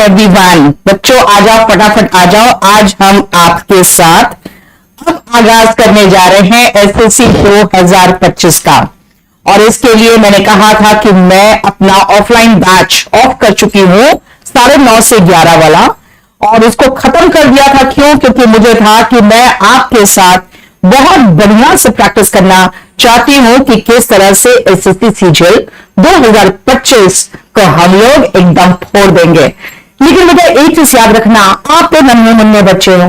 Everyone. बच्चों आ जाओ, फटाफट आ जाओ। आज हम आपके साथ अब आगाज करने जा रहे हैं एसएससी 2025 का, और इसके लिए मैंने कहा था कि मैं अपना ऑफलाइन बैच ऑफ कर चुकी हूं 9:30 से 11 वाला, और इसको खत्म कर दिया था। क्यों? क्योंकि मुझे था कि मैं आपके साथ बहुत बढ़िया से प्रैक्टिस करना चाहती हूं कि किस तरह से एसएससी सीजीएल 2025 को हम लोग एकदम फोड़ देंगे। लेकिन मुझे एक चीज याद रखना, आप तो नन्हे मुन्ने बच्चे हो।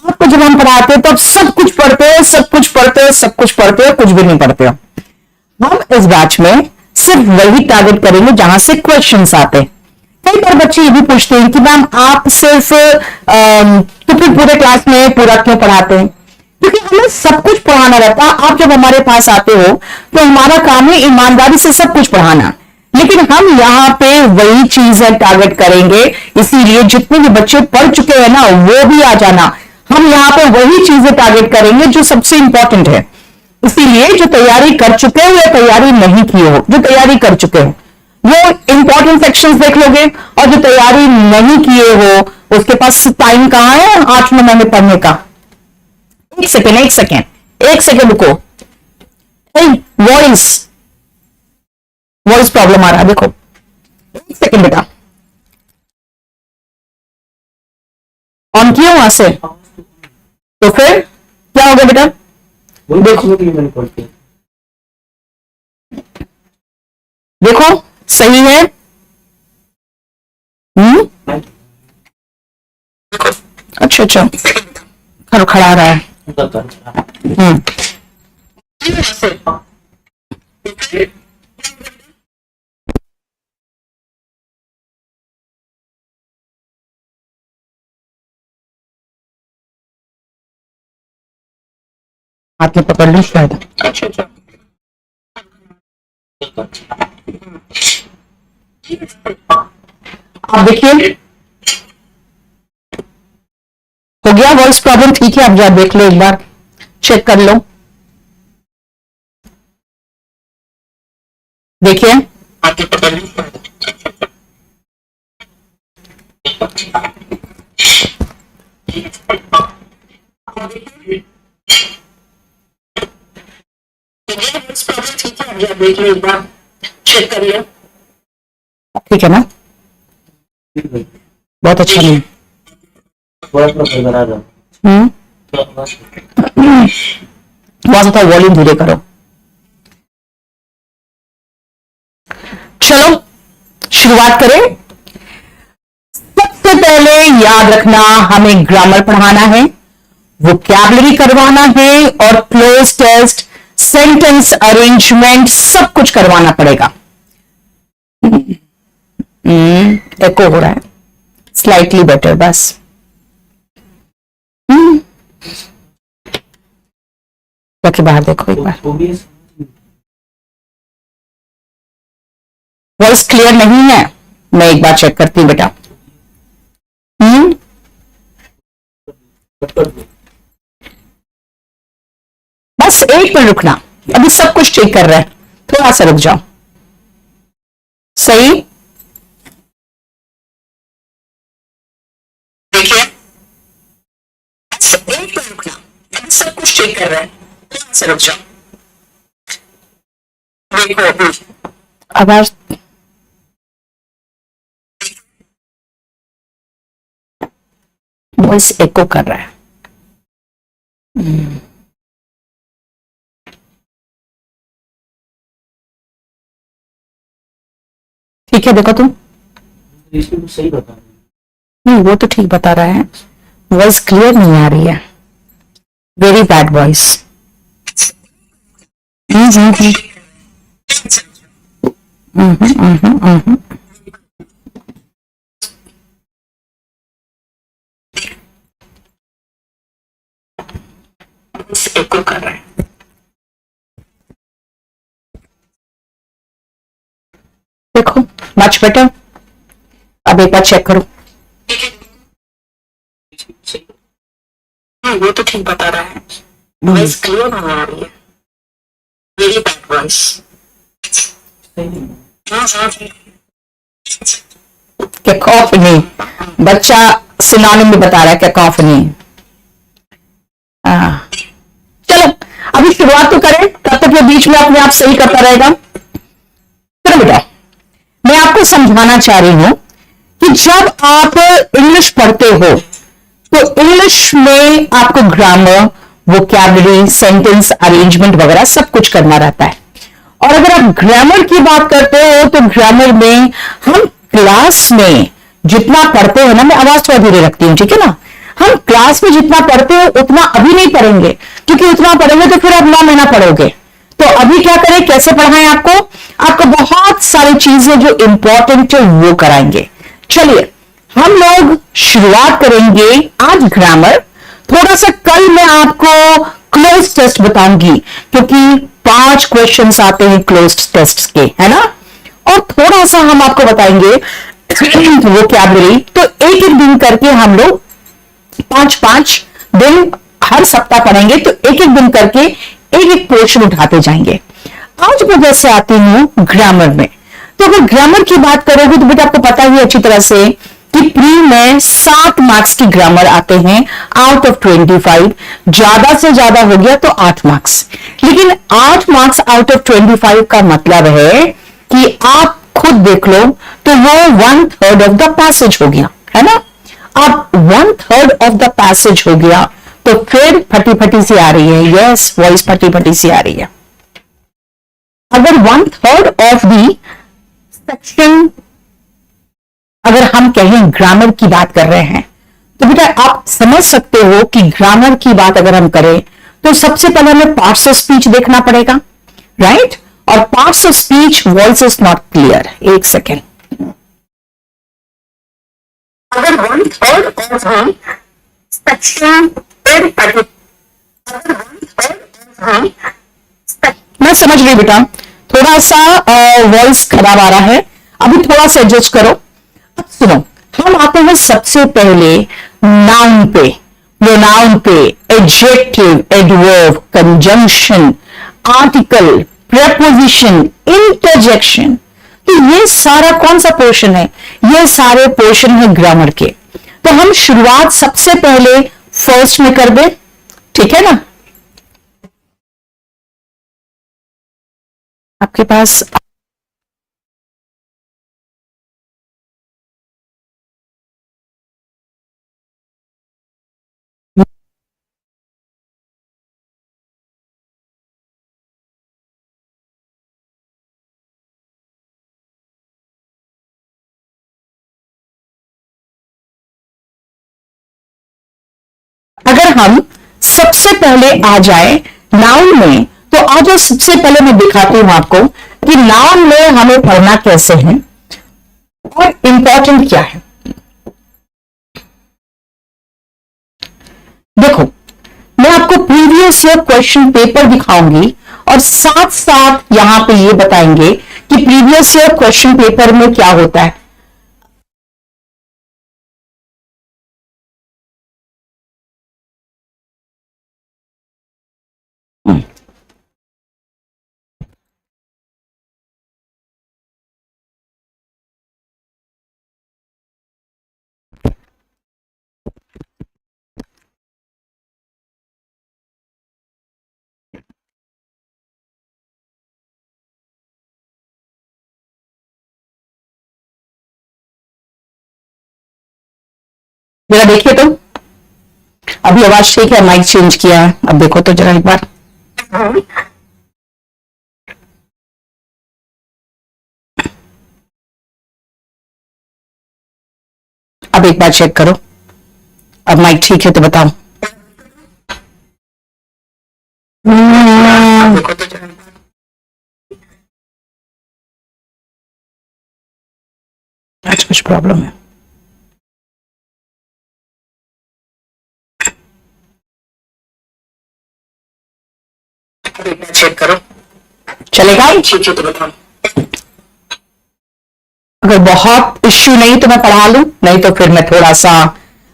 आपको जब हम पढ़ाते हैं तब सब कुछ पढ़ते हो, सब कुछ पढ़ते हो, सब कुछ पढ़ते हो, कुछ भी नहीं पढ़ते हो। हम इस बैच में सिर्फ वही टारगेट करेंगे जहां से क्वेश्चंस आते हैं। कई बार बच्चे ये भी पूछते हैं कि मैम आप सिर्फ तो फिर पूरे क्लास में पूरा क्यों पढ़ाते हैं? क्योंकि हमें सब कुछ पढ़ाना रहता है। आप जब हमारे पास आते हो तो हमारा काम है ईमानदारी से सब कुछ पढ़ाना, लेकिन हम यहाँ पे वही चीजें टारगेट करेंगे। इसीलिए जितने भी बच्चे पढ़ चुके हैं ना, वो भी आ जाना। हम यहाँ पे वही चीजें टारगेट करेंगे जो सबसे इंपॉर्टेंट है। इसीलिए जो तैयारी कर चुके हो या तैयारी नहीं की हो, जो तैयारी कर चुके हो वो इंपॉर्टेंट सेक्शंस देख लोगे, और जो तैयारी नहीं किए हो उसके पास टाइम कहां है 8 महीने में पढ़ने का। एक सेकेंड रुको। वॉइस प्रॉब्लम आ रहा है, देखो। एक सेकेंड बेटा, ऑन किया वहां से, तो फिर क्या होगा बेटा? देखो सही है। अच्छा खड़ा रहा है। हाथ में पकड़ ली शायद। अच्छा आप देखिए, हो गया वॉइस प्रॉब्लम? ठीक है, आप जा देख लो, एक बार चेक कर लो। देखिए देख लो, एक बार चेक कर लो। ठीक है ना? बहुत अच्छा नहीं। बहुत सा वॉल्यूम धीरे करो। चलो शुरुआत करें। सबसे पहले याद रखना, हमें ग्रामर पढ़ाना है, वोकैबुलरी करवाना है, और क्लोज टेस्ट, सेंटेंस अरेंजमेंट सब कुछ करवाना पड़ेगा। एको हो रहा है, स्लाइटली बेटर, बस। बाकी बाहर देखो एक बार। वॉइस क्लियर नहीं है, मैं एक बार चेक करती हूँ बेटा। बस एक मिनट रुकना, अभी सब कुछ चेक कर रहे हैं, थोड़ा सा रुक जाओ। सही? देखिए, एक मिनट रुकना, अभी सब कुछ चेक कर रहे हैं, थोड़ा सा रुक जाओ। देखो आवाज वॉइस एको कर रहा है। ठीक है, देखो तुम सही बता रहे। नहीं, वो तो ठीक बता रहा है, वॉइस क्लियर नहीं आ रही है, वेरी बैड वॉइस। एको कर रहा है। देखो मच बेटर। अब एक बार चेक करो। वो तो ठीक बता रहा है, वॉइस क्लियर नहीं आ रही है, वेरी बैड वॉइस। कैकोफनी, बच्चा सिनोनिम में बता रहा है कैकोफनी। चलो अभी शुरुआत तो करें, तब तक ये बीच में अपने आप सही करता रहेगा। चलो बेटा, मैं आपको समझाना चाह रही हूं कि जब आप इंग्लिश पढ़ते हो तो इंग्लिश में आपको ग्रामर, वोकैबुलरी, सेंटेंस अरेंजमेंट वगैरह सब कुछ करना रहता है। और अगर आप ग्रामर की बात करते हो तो ग्रामर में हम क्लास में जितना पढ़ते हो ना, मैं आवाज थोड़ा धीरे रखती हूं, ठीक है ना, हम क्लास में जितना पढ़ते हो उतना अभी नहीं पढ़ेंगे, क्योंकि उतना पढ़ेंगे तो फिर आप 9 महीना पढ़ोगे। तो अभी क्या करें, कैसे पढ़ाएं आपको बहुत सारी चीजें जो इंपॉर्टेंट है वो कराएंगे। चलिए हम लोग शुरुआत करेंगे आज ग्रामर। थोड़ा सा कल मैं आपको क्लोज टेस्ट बताऊंगी, क्योंकि 5 क्वेश्चंस आते हैं क्लोज टेस्ट के, है ना। और थोड़ा सा हम आपको बताएंगे वोकैबुलरी। तो एक एक दिन करके हम लोग 5-5 दिन हर सप्ताह पढ़ेंगे, तो एक एक दिन करके एक एक पोर्शन उठाते जाएंगे। आज मैं जैसे आती हूं ग्रामर में, तो अगर ग्रामर की बात करोगे तो बेटा आपको पता ही अच्छी तरह से कि प्री में 7 मार्क्स की ग्रामर आते हैं आउट ऑफ 25। ज्यादा से ज्यादा हो गया तो 8 मार्क्स, लेकिन 8 मार्क्स आउट ऑफ 25 का मतलब है कि आप खुद देख लो तो वो 1/3 ऑफ द पैसेज हो गया, है ना। अब 1/3 ऑफ द पैसेज हो गया तो फिर फटी फटी सी आ रही है, यस वॉइस फटी फटी सी आ रही है। अगर 1/3 ऑफ द सेक्शन अगर हम कहें ग्रामर की बात कर रहे हैं, तो बेटा आप समझ सकते हो कि ग्रामर की बात अगर हम करें तो सबसे पहले हमें पार्ट्स ऑफ स्पीच देखना पड़ेगा, राइट। और parts of speech, voice is not clear, एक सेकेंड। अगर 1/3 ऑफ सेक्शन, मैं समझ रही बेटा, थोड़ा सा वॉइस खराब आ रहा है, अभी थोड़ा सा एडजस्ट करो। अब सुनो, हम आते हैं सबसे पहले नाउन पे, प्रोनाउन पे, adjective, adverb, conjunction, article, preposition, interjection. तो ये सारा कौन सा पोर्शन है, ये सारे पोर्शन है ग्रामर के। तो हम शुरुआत सबसे पहले फर्स्ट में कर दे, ठीक है ना। आपके पास अगर हम सबसे पहले आ जाए नाउन में, तो आज सबसे पहले मैं दिखाती हूं आपको कि नाउन में हमें पढ़ना कैसे है और इंपॉर्टेंट क्या है। देखो, मैं आपको प्रीवियस ईयर क्वेश्चन पेपर दिखाऊंगी और साथ साथ यहां पे ये बताएंगे कि प्रीवियस ईयर क्वेश्चन पेपर में क्या होता है। जरा देखिए तो, अभी आवाज ठीक है, माइक चेंज किया है, अब देखो तो जरा एक बार। अब एक बार चेक करो, अब माइक ठीक है तो बताओ। आज कुछ प्रॉब्लम है। चेक करो, चलेगा? अगर बहुत इश्यू नहीं तो मैं पढ़ा लूं, नहीं तो फिर मैं थोड़ा सा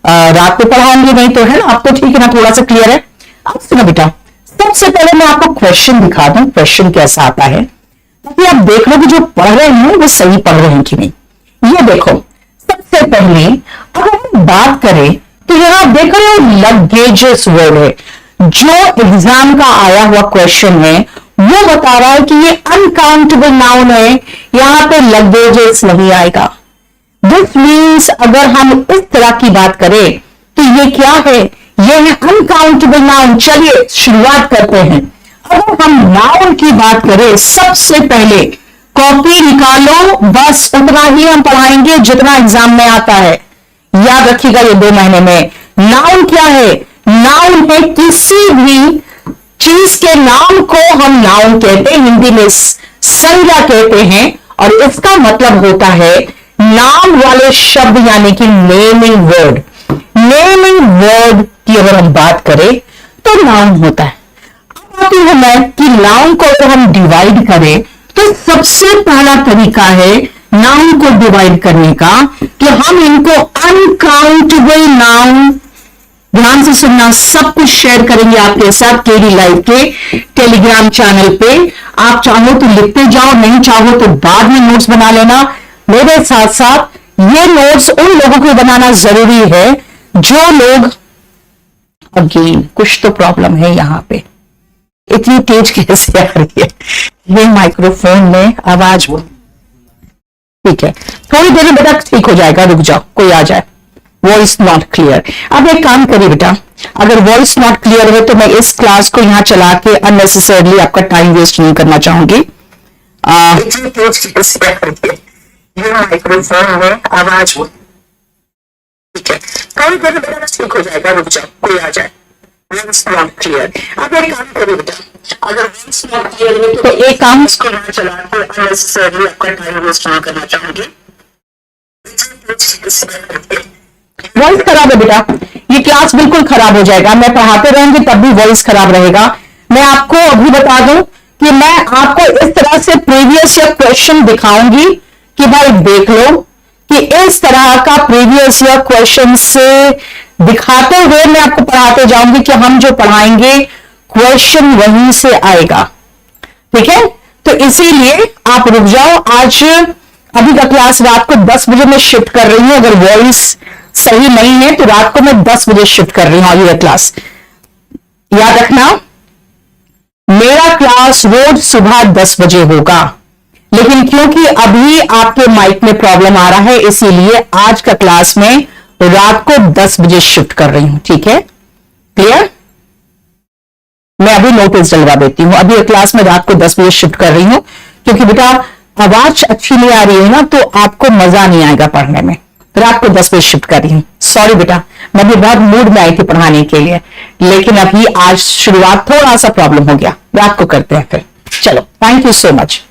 रात को पढ़ाऊंगी, नहीं तो है ना। आप तो ठीक है ना, थोड़ा सा क्लियर है। अब सुनो बेटा, सबसे पहले मैं आपको क्वेश्चन दिखा दूं, क्वेश्चन कैसा आता है, ताकि आप देख लो कि जो पढ़ रहे हैं वो सही पढ़ रहे हैं कि नहीं। ये देखो, सबसे पहले अगर हम बात करें तो यहां आप देख रहे हो लगेजेस वर्ड है, जो एग्जाम का आया हुआ क्वेश्चन है वो बता रहा है कि ये अनकाउंटेबल नाउन है, यहां पे लगेजेस नहीं आएगा। दिस मीन्स अगर हम इस तरह की बात करें तो ये क्या है, ये है अनकाउंटेबल नाउन। चलिए शुरुआत करते हैं। अगर हम नाउन की बात करें, सबसे पहले कॉपी निकालो, बस उतना ही हम पढ़ाएंगे जितना एग्जाम में आता है, याद रखिएगा ये 2 महीने में। नाउन क्या है, नाउन है किसी भी चीज के नाम को हम नाउन कहते हैं, हिंदी में संज्ञा कहते हैं, और इसका मतलब होता है नाम वाले शब्द यानी कि नेमिंग वर्ड। नेमिंग वर्ड की अगर हम बात करें तो नाउन होता है। अब आती हूं मैं कि नाउन को अगर हम डिवाइड करें तो सबसे पहला तरीका है नाउन को डिवाइड करने का कि हम इनको अनकाउंटेबल नाउन, ध्यान से सुनना, सब कुछ शेयर करेंगे आपके साथ केडी लाइव के टेलीग्राम चैनल पे। आप चाहो तो लिखते जाओ, नहीं चाहो तो बाद में नोट्स बना लेना। मेरे साथ साथ ये नोट्स उन लोगों को बनाना जरूरी है जो लोग, अगेन कुछ तो प्रॉब्लम है यहां पे, इतनी तेज कैसे आ रही है ये माइक्रोफोन में आवाज। ठीक है, थोड़ी देर में बेटा ठीक हो जाएगा, रुक जाओ, कोई आ जाए। Voice not clear. अब एक काम करिए बेटा, अगर वॉइस नॉट क्लियर है तो मैं इस क्लास को यहां चला के अननेसेसरली आपका टाइम वेस्ट नहीं करना चाहूंगी। माइक्रोफोन में आवाज हो, ठीक है, थोड़ी देर में बेटा ठीक हो जाएगा, रुक जाओ, कोई आ जाए। Voice not clear. अब एक काम करिए बेटा, अगर वॉइस नॉट क्लियर है तो एक काम इसको यहां चला के अननेसेसरली आपका टाइम वेस्ट नहीं करना चाहूंगी। वॉइस खराब है बेटा, ये क्लास बिल्कुल खराब हो जाएगा, मैं पढ़ाते रहूंगी तब भी वॉइस खराब रहेगा। मैं आपको अभी बता दूं कि मैं आपको इस तरह से प्रीवियस ईयर क्वेश्चन दिखाऊंगी कि भाई देख लो कि इस तरह का प्रीवियस ईयर क्वेश्चन से दिखाते हुए मैं आपको पढ़ाते जाऊंगी कि हम जो पढ़ाएंगे क्वेश्चन वहीं से आएगा। ठीक है, तो इसीलिए आप रुक जाओ। आज अभी का क्लास रात को 10 बजे मैं शिफ्ट कर रही हूं, अगर वॉइस सही नहीं है तो रात को मैं 10 बजे शिफ्ट कर रही हूं ये क्लास। याद रखना, मेरा क्लास रोज सुबह 10 बजे होगा, लेकिन क्योंकि अभी आपके माइक में प्रॉब्लम आ रहा है इसीलिए आज का क्लास में रात को 10 बजे शिफ्ट कर रही हूं। ठीक है, क्लियर? मैं अभी नोटिस डलवा देती हूं, अभी क्लास में रात को 10 बजे शिफ्ट कर रही हूं क्योंकि बेटा आवाज अच्छी नहीं आ रही है ना तो आपको मजा नहीं आएगा पढ़ने में। रात को 10 बजे शिफ्ट कर रही हूं, सॉरी बेटा, मैं भी बहुत मूड में आई थी पढ़ाने के लिए, लेकिन अभी आज शुरुआत थोड़ा सा प्रॉब्लम हो गया, रात को करते हैं फिर। चलो, थैंक यू सो मच।